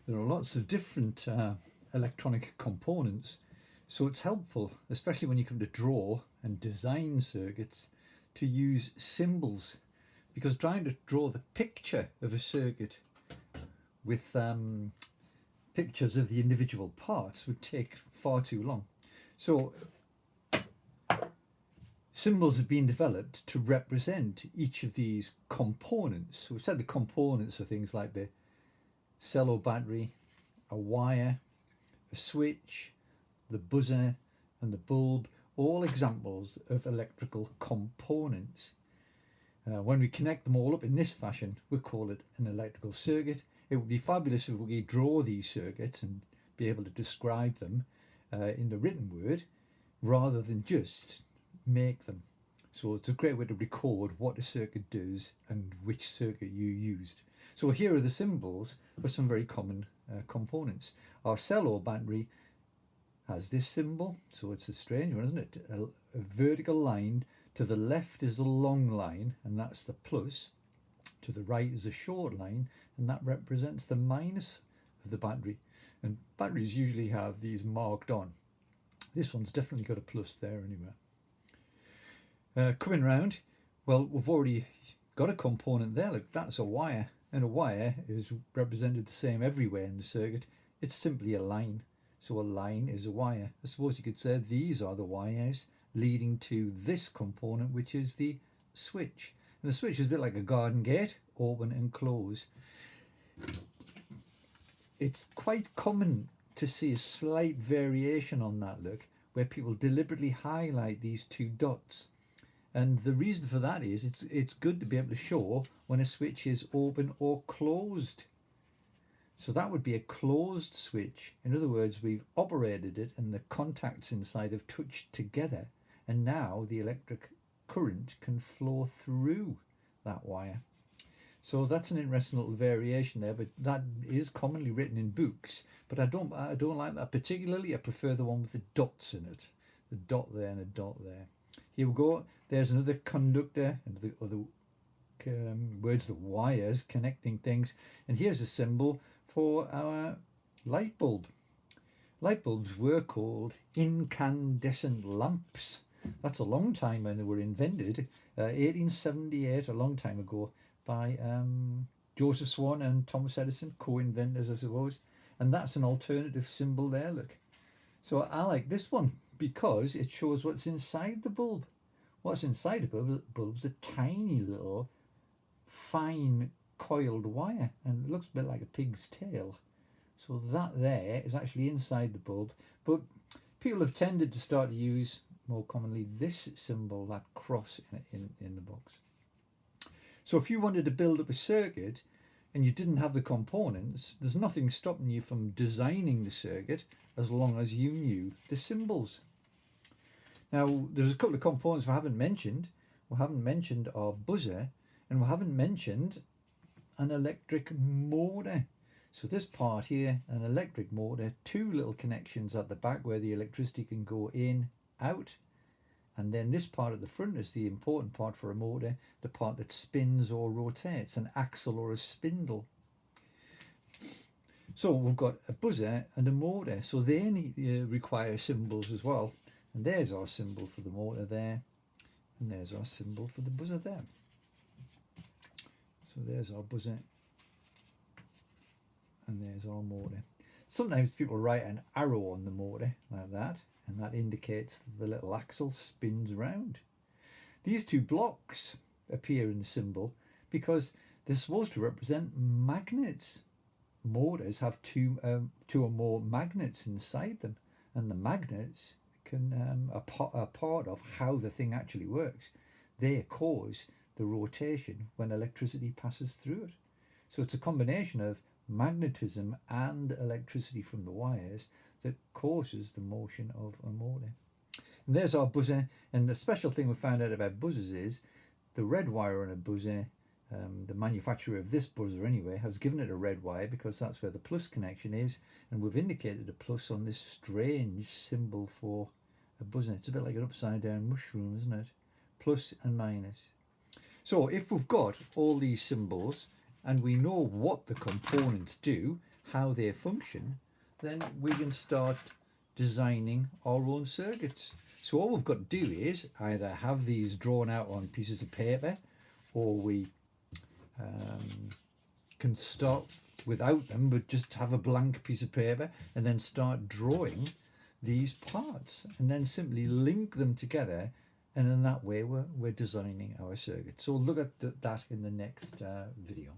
There are lots of different electronic components, so it's helpful, especially when you come to draw and design circuits, to use symbols, because trying to draw the picture of a circuit with pictures of the individual parts would take far too long. So symbols have been developed to represent each of these components. So we've said the components are things like the cell or battery, a wire, a switch, the buzzer, and the bulb, all examples of electrical components. When we connect them all up in this fashion, we call it an electrical circuit. It would be fabulous if we could draw these circuits and be able to describe them in the written word rather than just make them. So it's a great way to record what a circuit does and which circuit you used. So here are the symbols for some very common components. Our cell or battery has this symbol, so it's a strange one, isn't it? A vertical line. To the left is a long line, and that's the plus. To the right is a short line, and that represents the minus of the battery. And batteries usually have these marked on. This one's definitely got a plus there anyway. Coming round, well, we've already got a component there. Look, that's a wire, and a wire is represented the same everywhere in the circuit. It's simply a line. So a line is a wire. I suppose you could say these are the wires leading to this component, which is the switch. And the switch is a bit like a garden gate, open and close. It's quite common to see a slight variation on that look, where people deliberately highlight these two dots. And the reason for that is it's good to be able to show when a switch is open or closed. So that would be a closed switch. In other words, we've operated it and the contacts inside have touched together, and now the electric current can flow through that wire. So that's an interesting little variation there, but that is commonly written in books. But I don't like that particularly. I prefer the one with the dots in it, the dot there and a dot there. Here we go. There's another conductor, and the other words, the wires connecting things. And here's a symbol for our light bulb. Light bulbs were called incandescent lamps. That's a long time when they were invented, 1878, a long time ago, by Joseph Swan and Thomas Edison, co-inventors, I suppose. And that's an alternative symbol there, look. So I like this one because it shows what's inside the bulb. What's inside a bulb is a tiny little fine coiled wire, and it looks a bit like a pig's tail. So that there is actually inside the bulb, but people have tended to start to use more commonly this symbol, that cross in the box. So if you wanted to build up a circuit and you didn't have the components, there's nothing stopping you from designing the circuit as long as you knew the symbols. Now there's a couple of components we haven't mentioned. We haven't mentioned our buzzer, and we haven't mentioned an electric motor. So this part here, an electric motor, two little connections at the back where the electricity can go in, out, and then this part at the front is the important part for a motor, the part that spins or rotates, an axle or a spindle. So we've got a buzzer and a motor, so they require symbols as well. And there's our symbol for the motor there, and there's our symbol for the buzzer there. So there's our buzzer, and there's our motor. Sometimes people write an arrow on the motor like that, and that indicates that the little axle spins around. These two blocks appear in the symbol because they're supposed to represent magnets. Motors have two or more magnets inside them, and the magnets are part of how the thing actually works. They cause the rotation when electricity passes through it. So it's a combination of magnetism and electricity from the wires that causes the motion of a motor. And there's our buzzer, and the special thing we found out about buzzers is the red wire on a buzzer, the manufacturer of this buzzer anyway, has given it a red wire because that's where the plus connection is, and we've indicated a plus on this strange symbol for a buzzer. It's a bit like an upside down mushroom, isn't it? Plus and minus. So if we've got all these symbols and we know what the components do, how they function, then we can start designing our own circuits. So all we've got to do is either have these drawn out on pieces of paper, or we can start without them, but just have a blank piece of paper and then start drawing these parts and then simply link them together, and in that way we're designing our circuit. So look at that in the next video.